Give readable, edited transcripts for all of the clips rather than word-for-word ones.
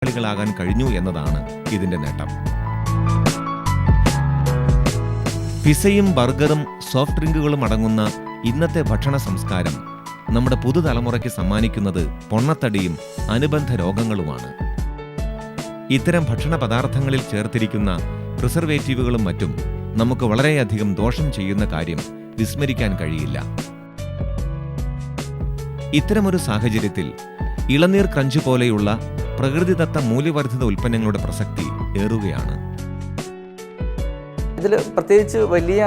ാകാൻ കഴിഞ്ഞു എന്നതാണ് ഇതിന്റെ നേട്ടം. പിസയും ബർഗറും സോഫ്റ്റ് ഡ്രിങ്കുകളും അടങ്ങുന്ന ഇന്നത്തെ ഭക്ഷണ സംസ്കാരം നമ്മുടെ പുതുതലമുറയ്ക്ക് സമ്മാനിക്കുന്നത് പൊണ്ണത്തടിയും അനുബന്ധ രോഗങ്ങളുമാണ്. ഇത്തരം ഭക്ഷണ പദാർത്ഥങ്ങളിൽ ചേർത്തിരിക്കുന്ന പ്രിസർവേറ്റീവുകളും മറ്റും നമുക്ക് വളരെയധികം ദോഷം ചെയ്യുന്ന കാര്യം വിസ്മരിക്കാൻ കഴിയില്ല. ഇത്തരമൊരു സാഹചര്യത്തിൽ ഇളനീർ ക്രഞ്ച് പോലെയുള്ള പ്രകൃതിദത്ത മൂല്യവർദ്ധിത ഉൽപ്പന്നങ്ങളുടെ പ്രസക്തി ഏറുകയാണ്. ഇതിൽ പ്രത്യേകിച്ച് വലിയ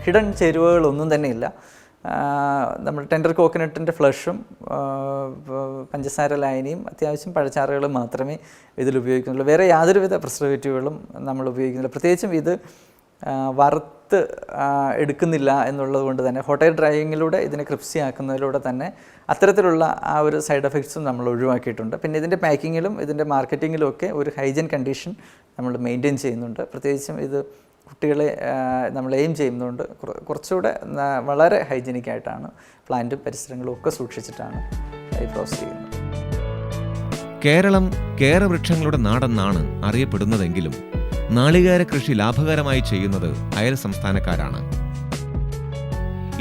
ഹിഡൻ ചേരുവകളൊന്നും തന്നെയില്ല. നമ്മൾ ടെൻഡർ കോക്കനട്ടിൻ്റെ ഫ്ലഷും പഞ്ചസാര ലായനിയും അത്യാവശ്യം പഴച്ചാറുകളും മാത്രമേ ഇതിൽ ഉപയോഗിക്കുന്നുള്ളൂ. വേറെ യാതൊരുവിധ പ്രിസർവേറ്റീവുകളും നമ്മൾ ഉപയോഗിക്കുന്നില്ല. പ്രത്യേകിച്ചും ഇത് വറുത്ത് എടുക്കുന്നില്ല എന്നുള്ളത് കൊണ്ട് തന്നെ ഹോട്ട് എയർ ഡ്രൈയിങ്ങിലൂടെ ഇതിനെ ക്രിപ്സി ആക്കുന്നതിലൂടെ തന്നെ അത്തരത്തിലുള്ള ആ ഒരു സൈഡ് എഫക്ട്സും നമ്മൾ ഒഴിവാക്കിയിട്ടുണ്ട്. പിന്നെ ഇതിൻ്റെ പാക്കിങ്ങിലും ഇതിൻ്റെ മാർക്കറ്റിങ്ങിലും ഒക്കെ ഒരു ഹൈജീൻ കണ്ടീഷൻ നമ്മൾ മെയിൻറ്റെയിൻ ചെയ്യുന്നുണ്ട്. പ്രത്യേകിച്ചും ഇത് കുട്ടികളെ നമ്മൾ എയിം ചെയ്യുന്നതുകൊണ്ട് കുറച്ചുകൂടെ വളരെ ഹൈജീനിക്കായിട്ടാണ് പ്ലാന്റും പരിസരങ്ങളും ഒക്കെ സൂക്ഷിച്ചിട്ടാണ് ഈ പ്രോസസ് ചെയ്യുന്നത്. കേരളം കേരവൃക്ഷങ്ങളുടെ നാടെന്നാണ് അറിയപ്പെടുന്നതെങ്കിലും നാളികേര കൃഷി ലാഭകരമായി ചെയ്യുന്നത് അയൽ സംസ്ഥാനക്കാരാണ്.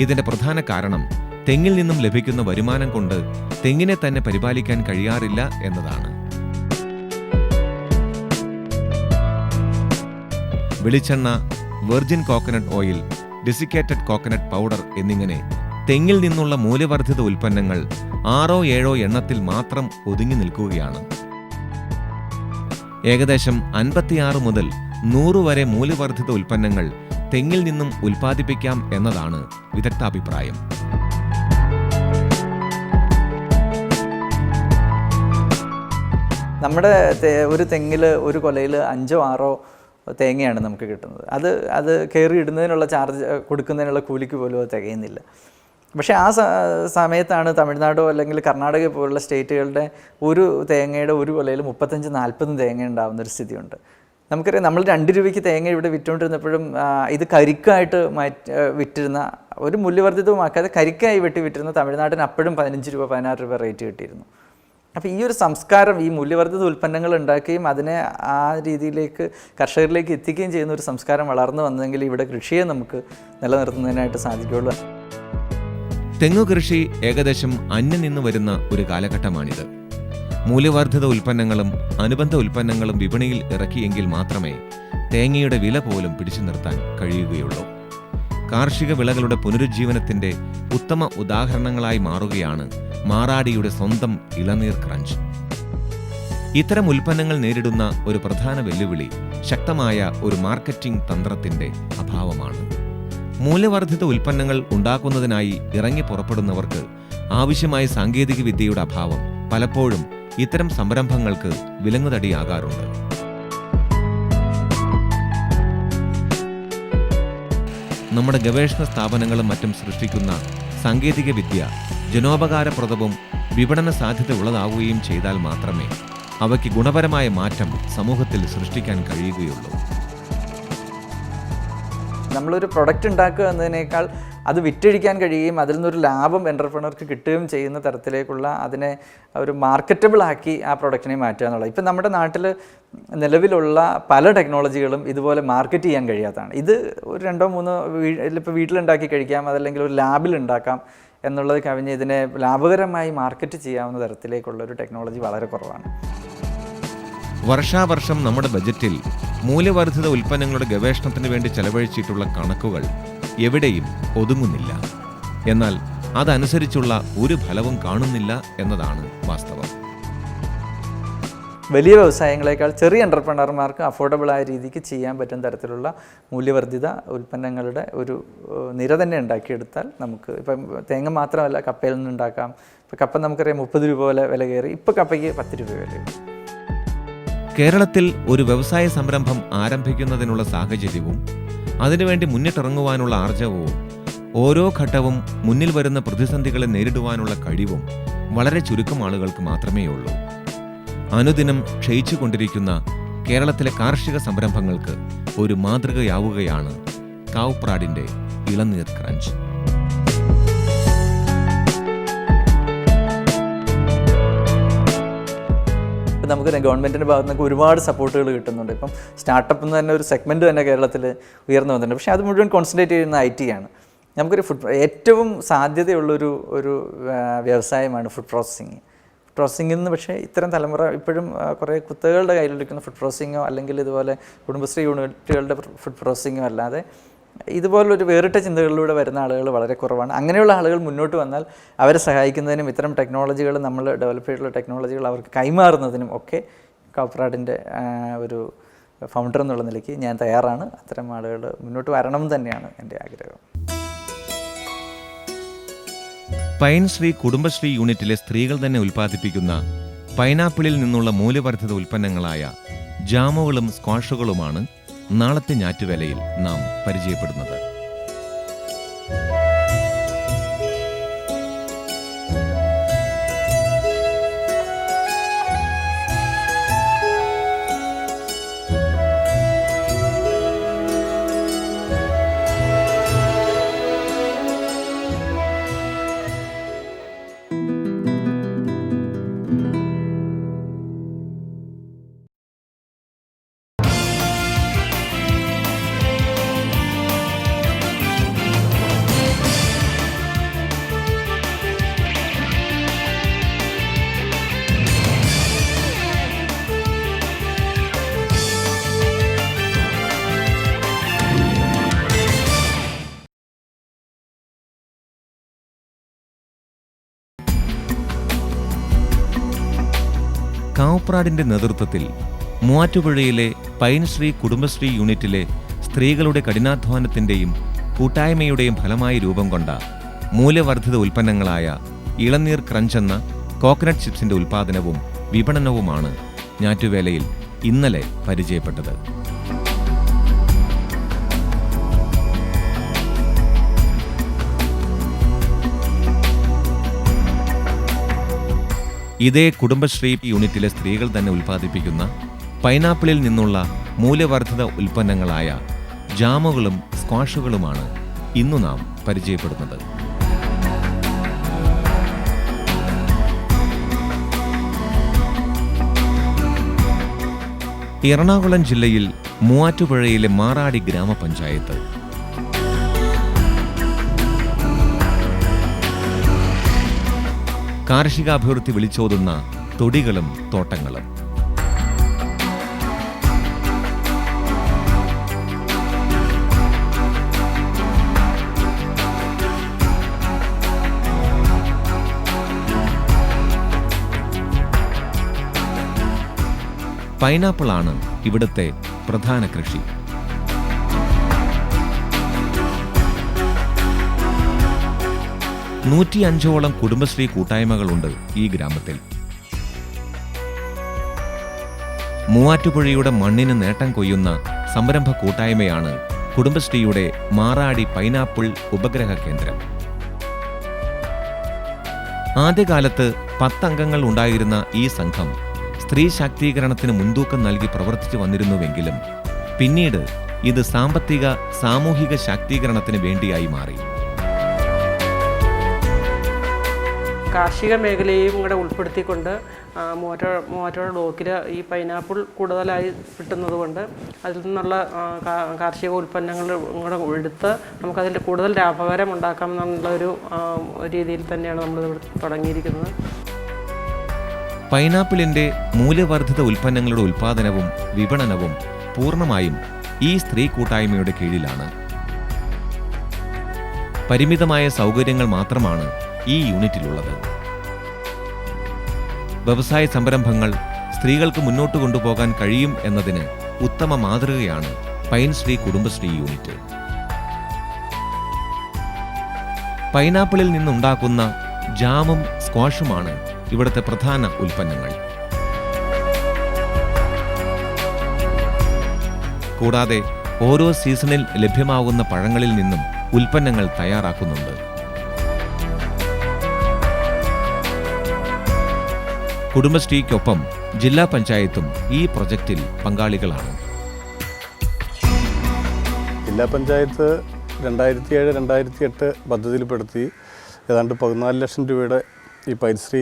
ഇതിന്റെ പ്രധാന കാരണം തെങ്ങിൽ നിന്നും ലഭിക്കുന്ന വരുമാനം കൊണ്ട് തെങ്ങിനെ തന്നെ പരിപാലിക്കാൻ കഴിയാറില്ല എന്നതാണ്. വെളിച്ചെണ്ണ, virgin coconut oil, desiccated coconut powder എന്നിങ്ങനെ തെങ്ങിൽ നിന്നുള്ള മൂല്യവർദ്ധിത ഉൽപ്പന്നങ്ങൾ 6-7 എണ്ണത്തിൽ മാത്രം ഒതുങ്ങി നിൽക്കുകയാണ്. ഏകദേശം 56 മുതൽ 100 വരെ മൂല്യവർദ്ധിത ഉൽപ്പന്നങ്ങൾ തെങ്ങിൽ നിന്നും ഉൽപ്പാദിപ്പിക്കാം എന്നതാണ് വിദഗ്ധാഭിപ്രായം. നമ്മുടെ ഒരു തെങ്ങിൽ ഒരു കൊലയിൽ 5-6 തേങ്ങയാണ് നമുക്ക് കിട്ടുന്നത്. അത് കയറി ഇടുന്നതിനുള്ള ചാർജ് കൊടുക്കുന്നതിനുള്ള കൂലിക്ക് പോലും അത് തികയുന്നില്ല. പക്ഷേ ആ സമയത്താണ് തമിഴ്നാടോ അല്ലെങ്കിൽ കർണാടക പോലുള്ള സ്റ്റേറ്റുകളുടെ ഒരു തേങ്ങയുടെ ഒരു കൊലയിൽ 35-40 തേങ്ങ ഉണ്ടാകുന്നൊരു സ്ഥിതിയുണ്ട്. നമുക്കറിയാം, നമ്മൾ 2 രൂപയ്ക്ക് തേങ്ങ ഇവിടെ വിറ്റുകൊണ്ടിരുന്നപ്പോഴും ഇത് കരിക്കായിട്ട് വിറ്റിരുന്ന, ഒരു മൂല്യവർദ്ധിതവുമാക്കാതെ കരിക്കായി വിറ്റിരുന്ന തമിഴ്നാട്ടിന് അപ്പോഴും 15 രൂപ 16 രൂപ റേറ്റ് കിട്ടിയിരുന്നു. അപ്പോൾ ഈ ഒരു സംസ്കാരം, ഈ മൂല്യവർദ്ധിത ഉൽപ്പന്നങ്ങൾ ഉണ്ടാക്കുകയും അതിനെ ആ രീതിയിലേക്ക് കർഷകരിലേക്ക് എത്തിക്കുകയും ചെയ്യുന്ന ഒരു സംസ്കാരം വളർന്നു വന്നെങ്കിൽ ഇവിടെ കൃഷിയെ നമുക്ക് നിലനിർത്തുന്നതിനായിട്ട് സാധിക്കുകയുള്ളൂ. തെങ്ങുകൃഷി ഏകദേശം അന്യം നിന്ന് വരുന്ന ഒരു കാലഘട്ടമാണിത്. മൂല്യവർദ്ധിത ഉൽപ്പന്നങ്ങളും അനുബന്ധ ഉൽപ്പന്നങ്ങളും വിപണിയിൽ ഇറക്കിയെങ്കിൽ മാത്രമേ തേങ്ങയുടെ വില പോലും പിടിച്ചു നിർത്താൻ കഴിയുകയുള്ളൂ. കാർഷിക വിളകളുടെ പുനരുജ്ജീവനത്തിന്റെ ഉത്തമ ഉദാഹരണങ്ങളായി മാറുകയാണ് മാറാടിയുടെ സ്വന്തം ഇളനീർ ക്രഞ്ച്. ഇത്തരം ഉൽപ്പന്നങ്ങൾ നേരിടുന്ന ഒരു പ്രധാന വെല്ലുവിളി ശക്തമായ ഒരു മാർക്കറ്റിംഗ് തന്ത്രത്തിന്റെ അഭാവമാണ്. മൂല്യവർദ്ധിത ഉൽപ്പന്നങ്ങൾ ഉണ്ടാക്കുന്നതിനായി ഇറങ്ങി പുറപ്പെടുന്നവർക്ക് ആവശ്യമായ സാങ്കേതിക വിദ്യയുടെ അഭാവം പലപ്പോഴും ഇത്തരം സംരംഭങ്ങൾക്ക് വിലങ്ങുതടിയാകാറുണ്ട്. നമ്മുടെ ഗവേഷണ സ്ഥാപനങ്ങളും മറ്റും സൃഷ്ടിക്കുന്ന സാങ്കേതിക വിദ്യ ജനോപകാരപ്രദവും വിപണന സാധ്യത ഉള്ളതാവുകയും ചെയ്താൽ മാത്രമേ അവയ്ക്ക് ഗുണപരമായ മാറ്റം സമൂഹത്തിൽ സൃഷ്ടിക്കാൻ കഴിയുകയുള്ളൂ. നമ്മളൊരു പ്രൊഡക്റ്റ് ഉണ്ടാക്കുക എന്നതിനേക്കാൾ അത് വിറ്റഴിക്കാൻ കഴിയുകയും അതിൽ നിന്നൊരു ലാഭം എൻ്റർപ്രണർക്ക് കിട്ടുകയും ചെയ്യുന്ന തരത്തിലേക്കുള്ള അതിനെ ഒരു മാർക്കറ്റബിൾ ആക്കി ആ പ്രൊഡക്റ്റിനെ മാറ്റുക എന്നുള്ളത്. ഇപ്പം നമ്മുടെ നാട്ടിൽ നിലവിലുള്ള പല ടെക്നോളജികളും ഇതുപോലെ മാർക്കറ്റ് ചെയ്യാൻ കഴിയാത്തതാണ്. ഇത് ഒരു 2-3 ഇപ്പോൾ വീട്ടിലുണ്ടാക്കി കഴിക്കാം, അതല്ലെങ്കിൽ ഒരു ലാബിൽ ഉണ്ടാക്കാം എന്നുള്ളത് കവിഞ്ഞ് ഇതിനെ ലാഭകരമായി മാർക്കറ്റ് ചെയ്യാവുന്ന തരത്തിലേക്കുള്ള ഒരു ടെക്നോളജി വളരെ കുറവാണ്. വർഷാവർഷം നമ്മുടെ ബജറ്റിൽ മൂല്യവർദ്ധിത ഉൽപ്പന്നങ്ങളുടെ ഗവേഷണത്തിന് വേണ്ടി ചെലവഴിച്ചിട്ടുള്ള കണക്കുകൾ എവിടെയും ഒതുങ്ങുന്നില്ല. എന്നാൽ അതനുസരിച്ചുള്ള ഒരു ഫലവും കാണുന്നില്ല എന്നതാണ് വാസ്തവം. വലിയ വ്യവസായങ്ങളെക്കാൾ ചെറിയ എൻ്റർപ്രണർമാർക്ക് അഫോർഡബിളായ രീതിക്ക് ചെയ്യാൻ പറ്റുന്ന തരത്തിലുള്ള മൂല്യവർദ്ധിത ഉൽപ്പന്നങ്ങളുടെ ഒരു നിര തന്നെ ഉണ്ടാക്കിയെടുത്താൽ നമുക്ക് ഇപ്പം തേങ്ങ മാത്രമല്ല, കപ്പയിൽ നിന്നുണ്ടാക്കാം. ഇപ്പോൾ കപ്പ നമുക്കറിയാം 30 രൂപ വില കയറി, ഇപ്പോൾ കപ്പയ്ക്ക് 10 രൂപ വില. കേരളത്തിൽ ഒരു വ്യവസായ സംരംഭം ആരംഭിക്കുന്നതിനുള്ള സാഹചര്യവും അതിനുവേണ്ടി മുന്നിട്ടിറങ്ങുവാനുള്ള ആർജവവും ഓരോ ഘട്ടവും മുന്നിൽ വരുന്ന പ്രതിസന്ധികളെ നേരിടുവാനുള്ള കഴിവും വളരെ ചുരുക്കം ആളുകൾക്ക് മാത്രമേ ഉള്ളൂ. അനുദിനം ക്ഷയിച്ചുകൊണ്ടിരിക്കുന്ന കേരളത്തിലെ കാർഷിക സംരംഭങ്ങൾക്ക് ഒരു മാതൃകയാവുകയാണ് കാവ്പ്രാഡിന്റെ ഇളനീർ ക്രഞ്ച്. നമുക്ക് ഗവൺമെൻറ്റിൻ്റെ ഭാഗത്ത് നിന്നൊക്കെ ഒരുപാട് സപ്പോർട്ടുകൾ കിട്ടുന്നുണ്ട്. ഇപ്പം സ്റ്റാർട്ടപ്പ് എന്ന് തന്നെ ഒരു സെഗ്മെൻറ്റ് തന്നെ കേരളത്തിൽ ഉയർന്നു വന്നിട്ടുണ്ട്. പക്ഷേ അത് മുഴുവൻ കോൺസെൻട്രേറ്റ് ചെയ്യുന്ന IT ആണ്. നമുക്കൊരു ഏറ്റവും സാധ്യതയുള്ളൊരു വ്യവസായമാണ് ഫുഡ് പ്രോസസ്സിങ്ങിൽ നിന്ന്. പക്ഷേ ഇത്തരം തലമുറ ഇപ്പോഴും കുറേ കുത്തകളുടെ കയ്യിലിരിക്കുന്ന ഫുഡ് പ്രോസസ്സിങ്ങോ അല്ലെങ്കിൽ ഇതുപോലെ കുടുംബശ്രീ യൂണിറ്റുകളുടെ ഫുഡ് പ്രോസസ്സിങ്ങോ അല്ലാതെ ഇതുപോലൊരു വേറിട്ട ചിന്തകളിലൂടെ വരുന്ന ആളുകൾ വളരെ കുറവാണ്. അങ്ങനെയുള്ള ആളുകൾ മുന്നോട്ട് വന്നാൽ അവരെ സഹായിക്കുന്നതിനും ഇത്തരം ടെക്നോളജികൾ, നമ്മൾ ഡെവലപ്പ് ചെയ്തിട്ടുള്ള ടെക്നോളജികൾ അവർക്ക് കൈമാറുന്നതിനും ഒക്കെ കൗപ്രാഡിൻ്റെ ഒരു ഫൗണ്ടർ എന്നുള്ള നിലയ്ക്ക് ഞാൻ തയ്യാറാണ്. അത്തരം ആളുകൾ മുന്നോട്ട് വരണം തന്നെയാണ് എൻ്റെ ആഗ്രഹം. പൈൻശ്രീ കുടുംബശ്രീ യൂണിറ്റിലെ സ്ത്രീകൾ തന്നെ ഉൽപ്പാദിപ്പിക്കുന്ന പൈനാപ്പിളിൽ നിന്നുള്ള മൂല്യവർദ്ധിത ഉൽപ്പന്നങ്ങളായ ജാമുകളും സ്ക്വാഷുകളുമാണ് നാളത്തെ ഞാറ്റുവേലയിൽ നാം പരിചയപ്പെടുന്നത്. കാവ്പ്രാഡിന്റെ നേതൃത്വത്തിൽ മൂവാറ്റുപുഴയിലെ പൈൻശ്രീ കുടുംബശ്രീ യൂണിറ്റിലെ സ്ത്രീകളുടെ കഠിനാധ്വാനത്തിന്റെയും കൂട്ടായ്മയുടെയും ഫലമായി രൂപം കൊണ്ട മൂല്യവർദ്ധിത ഉൽപ്പന്നങ്ങളായ ഇളനീർ ക്രഞ്ച് എന്ന കോക്കനട്ട് ചിപ്സിന്റെ ഉൽപ്പാദനവും വിപണനവുമാണ് ഞാറ്റുവേലയിൽ ഇന്നലെ പരിചയപ്പെട്ടത്. ഇതേ കുടുംബശ്രീ യൂണിറ്റിലെ സ്ത്രീകൾ തന്നെ ഉൽപ്പാദിപ്പിക്കുന്ന പൈനാപ്പിളിൽ നിന്നുള്ള മൂല്യവർദ്ധിത ഉൽപ്പന്നങ്ങളായ ജാമുകളും സ്ക്വാഷുകളുമാണ് ഇന്നു നാം പരിചയപ്പെടുന്നത്. എറണാകുളം ജില്ലയിൽ മൂവാറ്റുപുഴയിലെ മാറാടി ഗ്രാമപഞ്ചായത്ത്. കാർഷികാഭിവൃദ്ധി വിളിച്ചോതുന്ന തൊടികളും തോട്ടങ്ങളും. പൈനാപ്പിളാണ് ഇവിടുത്തെ പ്രധാന കൃഷി. 105ഓളം കുടുംബശ്രീ കൂട്ടായ്മകളുണ്ട് ഈ ഗ്രാമത്തിൽ. മൂവാറ്റുപുഴയുടെ മണ്ണിന് നേട്ടം കൊയ്യുന്ന സംരംഭ കൂട്ടായ്മയാണ് കുടുംബശ്രീയുടെ മാറാടി പൈനാപ്പിൾ ഉപഗ്രഹ കേന്ദ്രം. ആദ്യകാലത്ത് 10 അംഗങ്ങൾ ഉണ്ടായിരുന്ന ഈ സംഘം സ്ത്രീ ശാക്തീകരണത്തിന് മുൻതൂക്കം നൽകി പ്രവർത്തിച്ചു വന്നിരുന്നുവെങ്കിലും പിന്നീട് ഇത് സാമ്പത്തിക സാമൂഹിക ശാക്തീകരണത്തിന് വേണ്ടിയായി മാറി. കാർഷിക മേഖലയെയും കൂടെ ഉൾപ്പെടുത്തിക്കൊണ്ട് മൂവാറ്റുപുഴ ബ്ലോക്കിൽ ഈ പൈനാപ്പിൾ കൂടുതലായി കിട്ടുന്നത് കൊണ്ട് അതിൽ നിന്നുള്ള കാർഷിക ഉൽപ്പന്നങ്ങൾ കൂടെ എടുത്ത് നമുക്കതിൽ കൂടുതൽ ലാഭകരം ഉണ്ടാക്കാം എന്നുള്ളൊരു രീതിയിൽ തന്നെയാണ് നമ്മളിത് തുടങ്ങിയിരിക്കുന്നത്. പൈനാപ്പിളിന്റെ മൂല്യവർദ്ധിത ഉൽപ്പന്നങ്ങളുടെ ഉൽപ്പാദനവും വിപണനവും പൂർണ്ണമായും ഈ സ്ത്രീ കൂട്ടായ്മയുടെ കീഴിലാണ്. പരിമിതമായ സൗകര്യങ്ങൾ മാത്രമാണ് ഈ യൂണിറ്റിലുള്ളത്. വ്യവസായ സംരംഭങ്ങൾ സ്ത്രീകൾക്ക് മുന്നോട്ട് കൊണ്ടുപോകാൻ കഴിയും എന്നതിന് ഉത്തമ മാതൃകയാണ് പൈൻശ്രീ കുടുംബശ്രീ യൂണിറ്റ്. പൈനാപ്പിളിൽ നിന്നുണ്ടാക്കുന്ന ജാമും സ്ക്വാഷുമാണ് ഇവിടുത്തെ പ്രധാന ഉൽപ്പന്നങ്ങൾ. കൂടാതെ ഓരോ സീസണിൽ ലഭ്യമാകുന്ന പഴങ്ങളിൽ നിന്നും ഉൽപ്പന്നങ്ങൾ തയ്യാറാക്കുന്നുണ്ട്. കുടുംബശ്രീക്കൊപ്പം ജില്ലാ പഞ്ചായത്തും ഈ പ്രൊജക്റ്റിൽ പങ്കാളികളാണ്. ജില്ലാ പഞ്ചായത്ത് 2007-2008 പദ്ധതിയിൽപ്പെടുത്തി ഏതാണ്ട് 14 ലക്ഷം രൂപയുടെ ഈ പൈൻശ്രീ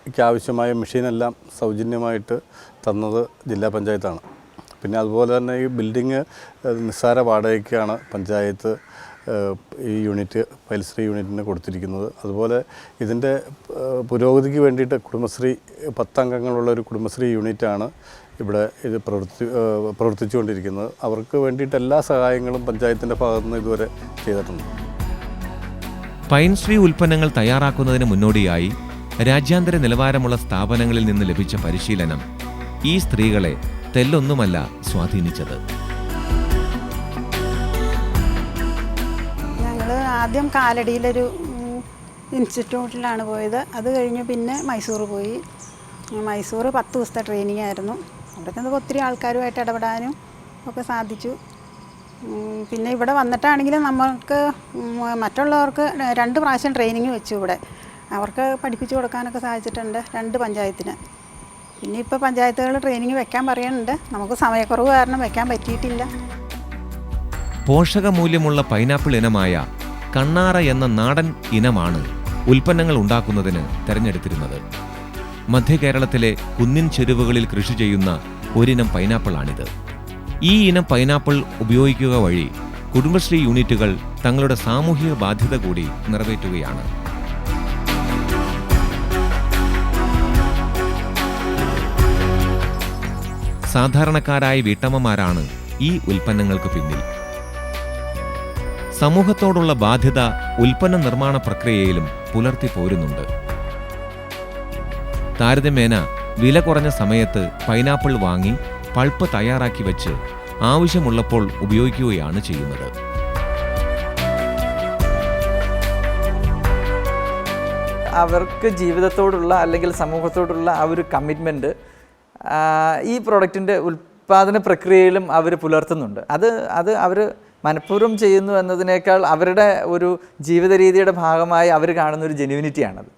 ഫാക്ടറിക്ക് ആവശ്യമായ മെഷീനെല്ലാം സൗജന്യമായിട്ട് തന്നത് ജില്ലാ പഞ്ചായത്താണ്. പിന്നെ അതുപോലെ തന്നെ ഈ ബിൽഡിങ് നിസ്സാര വാടകയ്ക്കാണ് പഞ്ചായത്ത് ഈ യൂണിറ്റ് പൈൽശ്രീ യൂണിറ്റിന് കൊടുത്തിരിക്കുന്നത്. അതുപോലെ ഇതിൻ്റെ പുരോഗതിക്ക് വേണ്ടിയിട്ട് കുടുംബശ്രീ 10 അംഗങ്ങളുള്ള ഒരു കുടുംബശ്രീ യൂണിറ്റാണ് ഇവിടെ ഇത് പ്രവർത്തിച്ചുകൊണ്ടിരിക്കുന്നത്. അവർക്ക് വേണ്ടിയിട്ട് എല്ലാ സഹായങ്ങളും പഞ്ചായത്തിൻ്റെ ഭാഗത്തുനിന്ന് ഇതുവരെ ചെയ്തിട്ടുണ്ട്. പൈൻശ്രീ ഉൽപ്പന്നങ്ങൾ തയ്യാറാക്കുന്നതിന് മുന്നോടിയായി രാജ്യാന്തര നിലവാരമുള്ള സ്ഥാപനങ്ങളിൽ നിന്ന് ലഭിച്ച പരിശീലനം ഈ സ്ത്രീകളെ തെല്ലൊന്നുമല്ല സ്വാധീനിച്ചത്. ഞങ്ങൾ ആദ്യം കാലടിയിലൊരു ഇൻസ്റ്റിറ്റ്യൂട്ടിലാണ് പോയത്. അത് കഴിഞ്ഞ് പിന്നെ മൈസൂർ പോയി. മൈസൂർ 10 ദിവസത്തെ ട്രെയിനിങ് ആയിരുന്നു. അവിടെ നിന്ന് ഒത്തിരി ആൾക്കാരുമായിട്ട് ഇടപെടാനും ഒക്കെ സാധിച്ചു. പിന്നെ ഇവിടെ വന്നിട്ടാണെങ്കിലും നമ്മൾക്ക് മറ്റുള്ളവർക്ക് 2 പ്രാവശ്യം ട്രെയിനിങ് വെച്ചു. ഇവിടെ അവർക്ക് പഠിപ്പിച്ചു കൊടുക്കാനൊക്കെ സാധിച്ചിട്ടുണ്ട് 2 പഞ്ചായത്തിന്. പിന്നെ ഇപ്പോൾ പഞ്ചായത്തുകൾ ട്രെയിനിങ് വെക്കാൻ പറയുന്നുണ്ട്. നമുക്ക് സമയക്കുറവ് കാരണം വെക്കാൻ പറ്റിയിട്ടില്ല. പോഷകമൂല്യമുള്ള പൈനാപ്പിൾ ഇനമായ കണ്ണാറ എന്ന നാടൻ ഇനമാണ് ഉൽപ്പന്നങ്ങൾ ഉണ്ടാക്കുന്നതിന് തെരഞ്ഞെടുത്തിരുന്നത്. മധ്യകേരളത്തിലെ കുന്നിൻ ചെരുവുകളിൽ കൃഷി ചെയ്യുന്ന ഒരിനം പൈനാപ്പിളാണിത്. ഈ ഇനം പൈനാപ്പിൾ ഉപയോഗിക്കുക വഴി കുടുംബശ്രീ യൂണിറ്റുകൾ തങ്ങളുടെ സാമൂഹിക ബാധ്യത കൂടി നിറവേറ്റുകയാണ്. സാധാരണക്കാരായ വീട്ടമ്മമാരാണ് ഈ ഉൽപ്പന്നങ്ങൾക്ക് പിന്നിൽ. സമൂഹത്തോടുള്ള ബാധ്യത ഉൽപ്പന്ന നിർമ്മാണ പ്രക്രിയയിലും പുലർത്തി പോരുന്നുണ്ട്. താരതമ്യേന വില കുറഞ്ഞ സമയത്ത് പൈനാപ്പിൾ വാങ്ങി പൾപ്പ് തയ്യാറാക്കി വെച്ച് ആവശ്യമുള്ളപ്പോൾ ഉപയോഗിക്കുകയാണ് ചെയ്യുന്നത്. അവർക്ക് ജീവിതത്തോടുള്ള അല്ലെങ്കിൽ സമൂഹത്തോടുള്ള ആ ഒരു കമ്മിറ്റ്മെൻറ്റ് ഈ പ്രോഡക്റ്റിൻ്റെ ഉൽപ്പാദന പ്രക്രിയയിലും അവർ പുലർത്തുന്നുണ്ട്. അത് അവർ മനഃപൂർവ്വം ചെയ്യുന്നു എന്നതിനേക്കാൾ അവരുടെ ഒരു ജീവിത രീതിയുടെ ഭാഗമായി അവർ കാണുന്ന ഒരു ജെന്യുവിനിറ്റിയാണത്.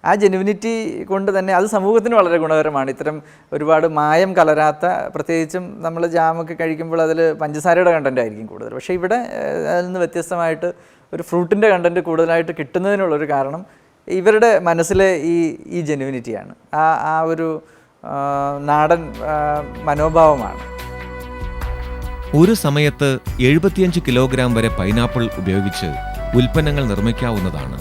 ആ ജെന്യുവിനിറ്റി കൊണ്ട് തന്നെ അത് സമൂഹത്തിന് വളരെ ഗുണകരമാണ്. ഇത്തരം ഒരുപാട് മായം കലരാത്ത, പ്രത്യേകിച്ചും നമ്മൾ ജാമൊക്കെ കഴിക്കുമ്പോൾ അതിൽ പഞ്ചസാരയുടെ കണ്ടൻ്റ് ആയിരിക്കും കൂടുതൽ. പക്ഷേ ഇവിടെ അതിൽ നിന്ന് വ്യത്യസ്തമായിട്ട് ഒരു ഫ്രൂട്ടിൻ്റെ കണ്ടൻറ്റ് കൂടുതലായിട്ട് കിട്ടുന്നതിനുള്ളൊരു കാരണം ഇവരുടെ മനസ്സിലെ ഈ ജെന്യുവിനിറ്റിയാണ്. ആ ഒരു നാടൻ മനോഭാവമാണ്. ഒരു സമയത്ത് 75 കിലോഗ്രാം വരെ പൈനാപ്പിൾ ഉപയോഗിച്ച് ഉൽപ്പന്നങ്ങൾ നിർമ്മിക്കാവുന്നതാണ്.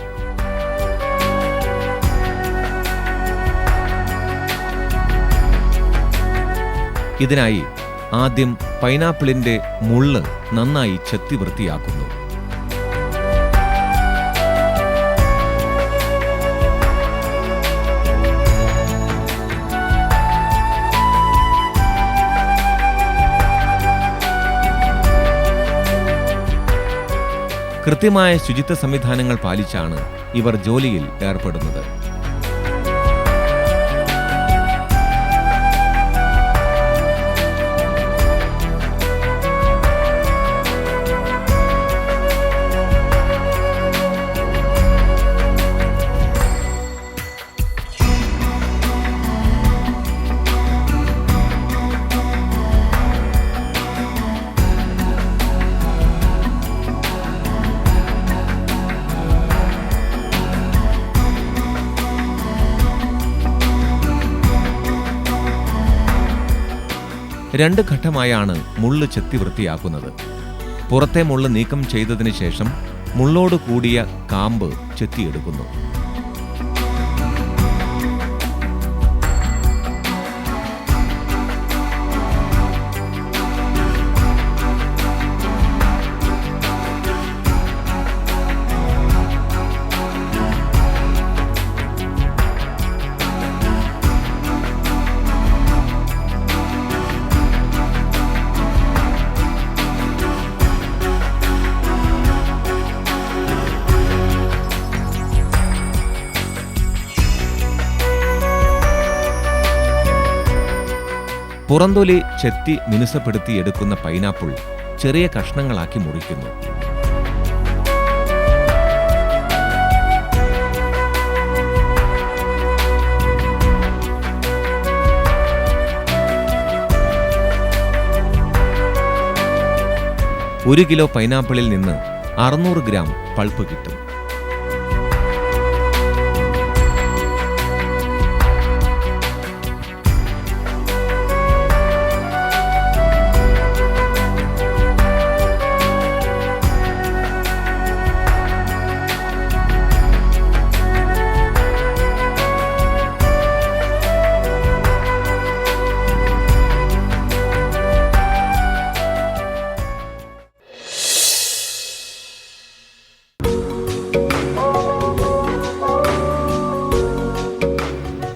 ഇതിനായി ആദ്യം പൈനാപ്പിളിന്റെ മുള്ള് നന്നായി ചെത്തി വൃത്തിയാക്കുന്നു. കൃത്യമായ ശുചിത്വ സംവിധാനങ്ങൾ പാലിച്ചാണ് ഇവർ ജോലിയിൽ ഏർപ്പെടുന്നത്. രണ്ട് ഘട്ടമായാണ് മുള്ള് ചെത്തി വൃത്തിയാക്കുന്നത്. പുറത്തെ മുള്ള് നീക്കം ചെയ്തതിന് ശേഷം മുള്ളോട് കൂടിയ കാമ്പ് ചെത്തിയെടുക്കുന്നു. പുറന്തൊലി ചെത്തി മിനുസപ്പെടുത്തിയെടുക്കുന്ന പൈനാപ്പിൾ ചെറിയ കഷ്ണങ്ങളാക്കി മുറിക്കുന്നു. ഒരു കിലോ പൈനാപ്പിളിൽ നിന്ന് 600 ഗ്രാം പൾപ്പ് കിട്ടും.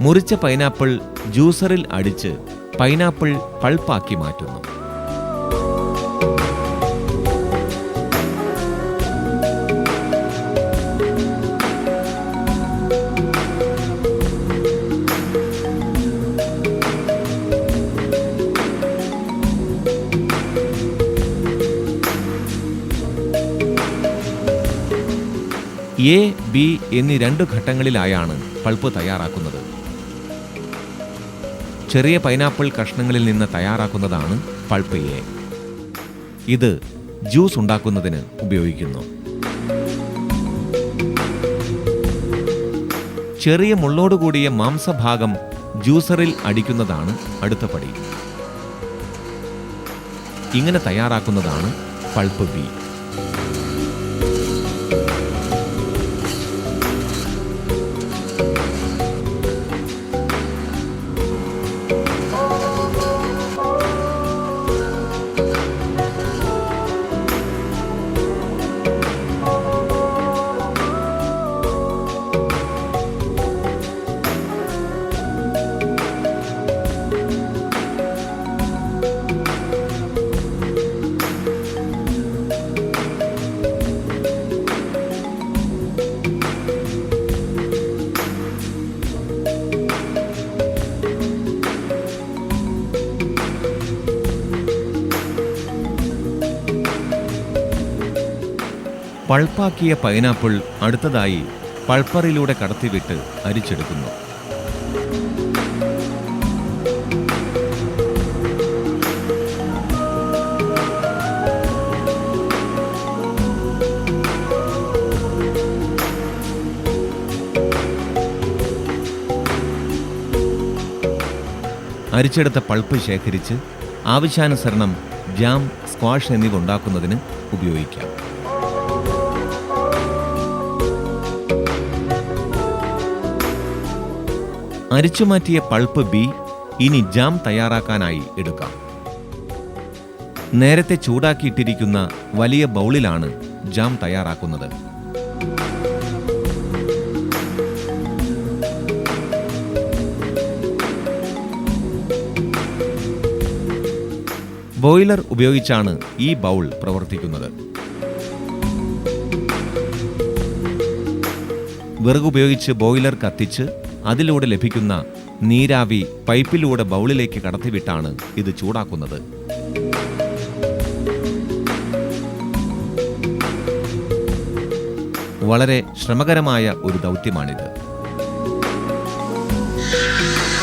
മുറിച്ച പൈനാപ്പിൾ ജ്യൂസറിൽ അടിച്ച് പൈനാപ്പിൾ പൾപ്പാക്കി മാറ്റുന്നു. എ, ബി എന്നീ 2 ഘട്ടങ്ങളിലായാണ് പൾപ്പ് തയ്യാറാക്കുന്നത്. ചെറിയ പൈനാപ്പിൾ കഷ്ണങ്ങളിൽ നിന്ന് തയ്യാറാക്കുന്നതാണ് പൾപ്പ് എ. ഇത് ജ്യൂസ് ഉണ്ടാക്കുന്നതിന് ഉപയോഗിക്കുന്നു. ചെറിയ മുള്ളോടുകൂടിയ മാംസഭാഗം ജ്യൂസറിൽ അടിക്കുന്നതാണ് അടുത്ത പടി. ഇങ്ങനെ തയ്യാറാക്കുന്നതാണ് പൾപ്പ് ബി. പൾപ്പാക്കിയ പൈനാപ്പിൾ അടുത്തതായി പൾപ്പറിലൂടെ കടത്തിവിട്ട് അരിച്ചെടുക്കുന്നു. അരിച്ചെടുത്ത പൾപ്പ് ശേഖരിച്ച് ആവശ്യാനുസരണം ജാം, സ്ക്വാഷ് എന്നിവ ഉണ്ടാക്കുന്നതിന് ഉപയോഗിക്കാം. അരിച്ചുമാറ്റിയ പൾപ്പ് ബി ഇനി ജാം തയ്യാറാക്കാനായി എടുക്കാം. നേരത്തെ ചൂടാക്കിയിട്ടിരിക്കുന്ന വലിയ ബൗളിലാണ് ജാം തയ്യാറാക്കുന്നത്. ബോയിലർ ഉപയോഗിച്ചാണ് ഈ ബൗൾ പ്രവർത്തിക്കുന്നത്. വിറകുപയോഗിച്ച് ബോയിലർ കത്തിച്ച് അതിലൂടെ ലഭിക്കുന്ന നീരാവി പൈപ്പിലൂടെ ബൗളിലേക്ക് കടത്തിവിട്ടാണ് ഇത് ചൂടാക്കുന്നത്. വളരെ ശ്രമകരമായ ഒരു ദൗത്യമാണിത്.